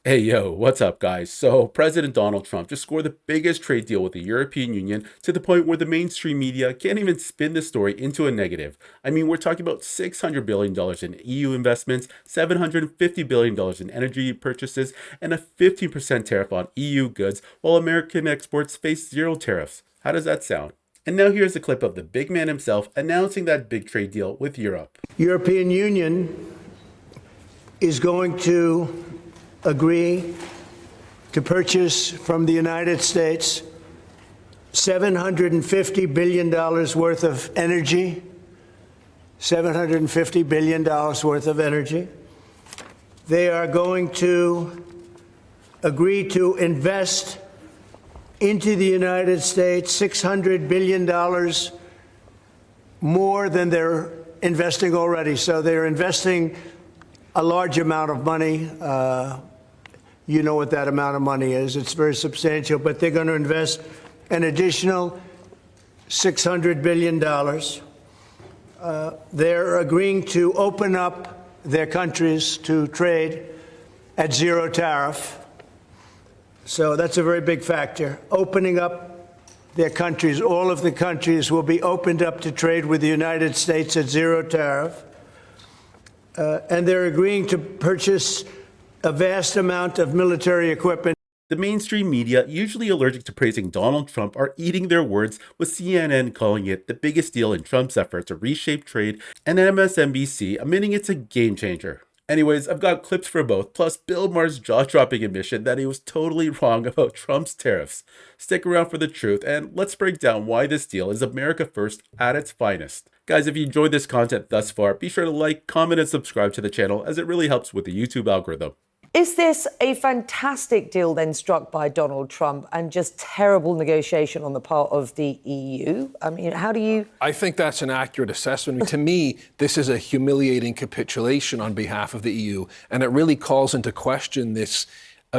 Hey yo, what's up guys? So, President Donald Trump just scored the biggest trade deal with the European Union to the point where the mainstream media can't even spin the story into a negative. I mean, we're talking about $600 billion in EU investments, $750 billion in energy purchases, and a 15% tariff on EU goods, while American exports face zero tariffs. How does that sound? And now here's a clip of the big man himself announcing that big trade deal with Europe. European Union is going to agree to purchase from the United States $750 billion worth of energy, $750 billion worth of energy. They are going to agree to invest into the United States $600 billion more than they're investing already. So they're investing a large amount of money. You know what that amount of money is. It's very substantial, but they're going to invest an additional $600 billion. They're agreeing to open up their countries to trade at zero tariff. So that's a very big factor. Opening up their countries, all of the countries will be opened up to trade with the United States at zero tariff. And they're agreeing to purchase a vast amount of military equipment. The mainstream media, usually allergic to praising Donald Trump, are eating their words, with CNN calling it the biggest deal in Trump's effort to reshape trade, and MSNBC admitting it's a game changer. Anyways, I've got clips for both, plus Bill Maher's jaw-dropping admission that he was totally wrong about Trump's tariffs. Stick around for the truth, and let's break down why this deal is America first at its finest. Guys, if you enjoyed this content thus far, be sure to like, comment, and subscribe to the channel, as it really helps with the YouTube algorithm. Is this a fantastic deal then struck by Donald Trump and just terrible negotiation on the part of the EU? I mean, how do you... I think that's an accurate assessment. I mean, to me, this is a humiliating capitulation on behalf of the EU, and it really calls into question this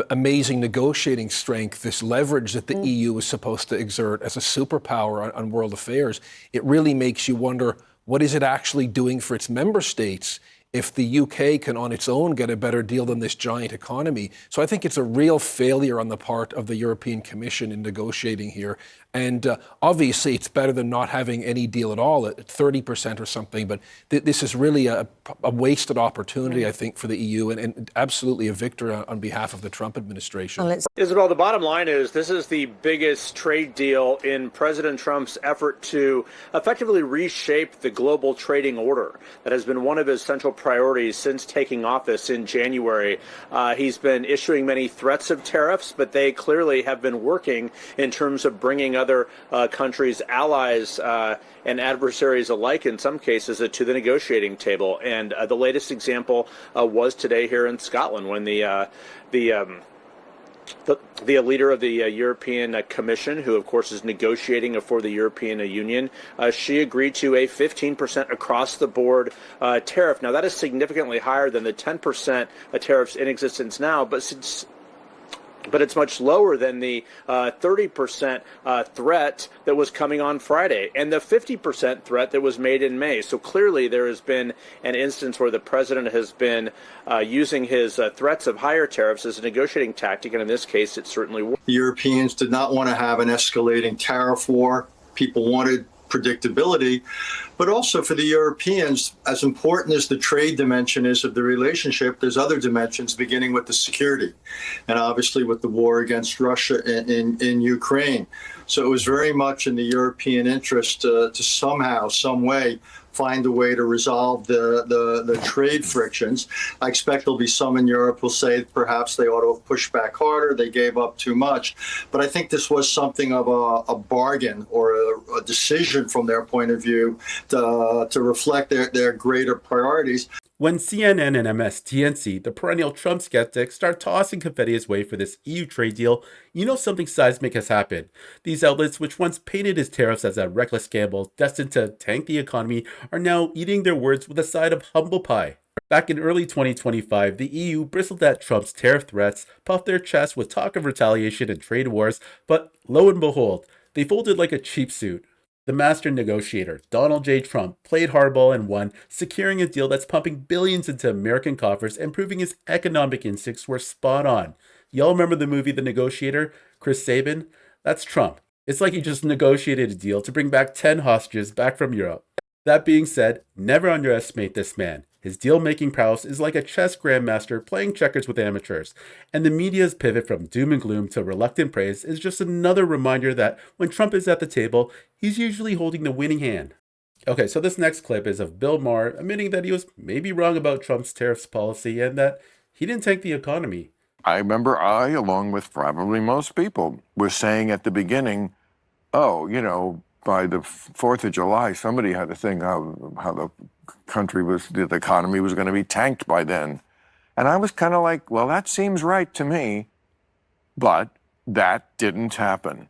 amazing negotiating strength, this leverage that the EU is supposed to exert as a superpower on world affairs. It really makes you wonder, what is it actually doing for its member states if the UK can on its own get a better deal than this giant economy? So I think it's a real failure on the part of the European Commission in negotiating here. And obviously, it's better than not having any deal at all at 30% or something. But this is really a wasted opportunity, I think, for the EU, and absolutely a victory on behalf of the Trump administration. Isabel, the bottom line is this is the biggest trade deal in President Trump's effort to effectively reshape the global trading order. That has been one of his central priorities since taking office in January. He's been issuing many threats of tariffs, but they clearly have been working in terms of bringing other countries, allies, and adversaries alike, in some cases, to the negotiating table. And the latest example was today here in Scotland, when the leader of the European Commission, who of course is negotiating for the European Union, she agreed to a 15% across-the-board tariff. Now, that is significantly higher than the 10% tariffs in existence now, but it's much lower than the 30% threat that was coming on Friday and the 50% threat that was made in May. So clearly there has been an instance where the president has been using his threats of higher tariffs as a negotiating tactic, and in this case it certainly worked. The Europeans did not want to have an escalating tariff war. People wanted predictability, but also for the Europeans, as important as the trade dimension is of the relationship, there's other dimensions, beginning with the security, and obviously with the war against Russia in Ukraine. So it was very much in the European interest to somehow, some way, find a way to resolve the trade frictions. I expect there'll be some in Europe who'll say perhaps they ought to have pushed back harder, they gave up too much. But I think this was something of a bargain or a decision from their point of view to reflect their greater priorities. When CNN and MSNBC, the perennial Trump skeptics, start tossing confetti his way for this EU trade deal, you know something seismic has happened. These outlets, which once painted his tariffs as a reckless gamble destined to tank the economy, are now eating their words with a side of humble pie. Back in early 2025, the EU bristled at Trump's tariff threats, puffed their chests with talk of retaliation and trade wars, but lo and behold, they folded like a cheap suit. The master negotiator, Donald J. Trump, played hardball and won, securing a deal that's pumping billions into American coffers and proving his economic instincts were spot on. Y'all remember the movie The Negotiator? Chris Sabin? That's Trump. It's like he just negotiated a deal to bring back 10 hostages back from Europe. That being said, never underestimate this man. His deal-making prowess is like a chess grandmaster playing checkers with amateurs, and the media's pivot from doom and gloom to reluctant praise is just another reminder that when Trump is at the table, he's usually holding the winning hand. Okay, so this next clip is of Bill Maher admitting that he was maybe wrong about Trump's tariffs policy and that he didn't tank the economy. I remember along with probably most people, was saying at the beginning, oh, by the 4th of July, somebody had to think how the the economy was going to be tanked by then. And I was kind of like, well, that seems right to me, but that didn't happen.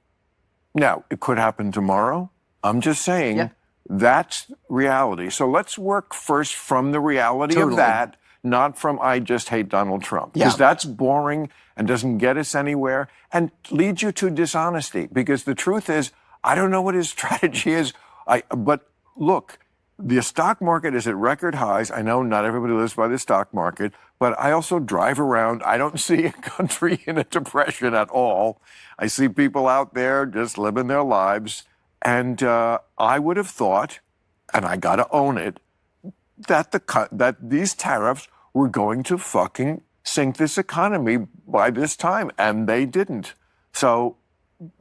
Now, it could happen tomorrow. I'm just saying that's reality. So let's work first from the reality of that, not from I just hate Donald Trump. Because that's boring and doesn't get us anywhere and leads you to dishonesty. Because the truth is, I don't know what his strategy is. But look, the stock market is at record highs. I know not everybody lives by the stock market, but I also drive around. I don't see a country in a depression at all. I see people out there just living their lives. And I would have thought, and I got to own it, that these tariffs were going to fucking sink this economy by this time, and they didn't. So,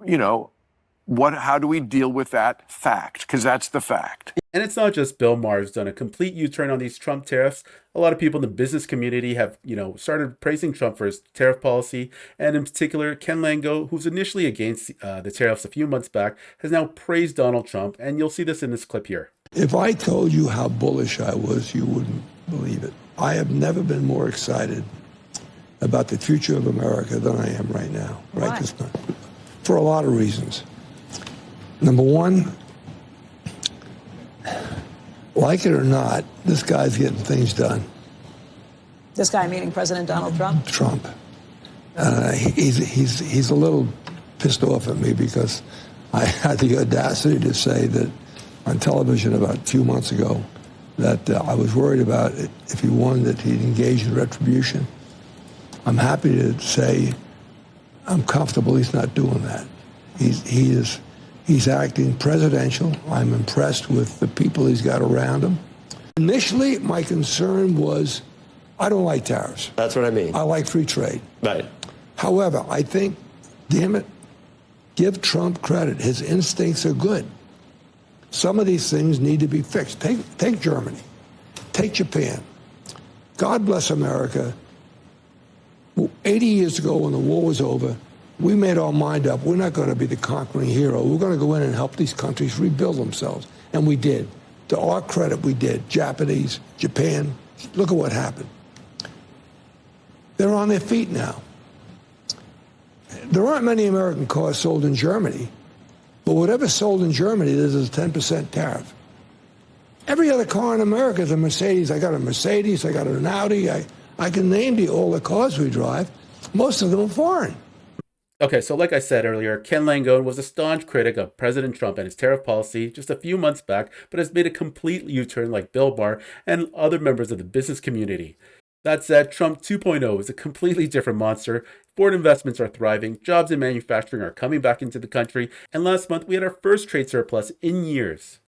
how do we deal with that fact? Because that's the fact. And it's not just Bill Maher who's done a complete U-turn on these Trump tariffs. A lot of people in the business community have, started praising Trump for his tariff policy. And in particular, Ken Lango, who's initially against the tariffs a few months back, has now praised Donald Trump. And you'll see this in this clip here. If I told you how bullish I was, you wouldn't believe it. I have never been more excited about the future of America than I am right now. Right this time. For a lot of reasons. Number one, like it or not, this guy's getting things done. This guy meaning President Donald Trump? Trump. He's a little pissed off at me because I had the audacity to say that on television about a few months ago that I was worried about if he won that he'd engage in retribution. I'm happy to say I'm comfortable he's not doing that. He's acting presidential. I'm impressed with the people he's got around him. Initially, my concern was, I don't like tariffs. That's what I mean. I like free trade. Right. However, I think, damn it, give Trump credit. His instincts are good. Some of these things need to be fixed. Take Germany. Take Japan. God bless America. 80 years ago, when the war was over, we made our mind up. We're not going to be the conquering hero. We're going to go in and help these countries rebuild themselves. And we did. To our credit, we did. Japanese, Japan, look at what happened. They're on their feet now. There aren't many American cars sold in Germany, but whatever's sold in Germany, there's a 10% tariff. Every other car in America is a Mercedes. I got a Mercedes, I got an Audi. I can name you all the cars we drive. Most of them are foreign. Okay, so like I said earlier, Ken Langone was a staunch critic of President Trump and his tariff policy just a few months back, but has made a complete U-turn like Bill Maher and other members of the business community. That said, Trump 2.0 is a completely different monster. Foreign investments are thriving, jobs in manufacturing are coming back into the country, and last month we had our first trade surplus in years.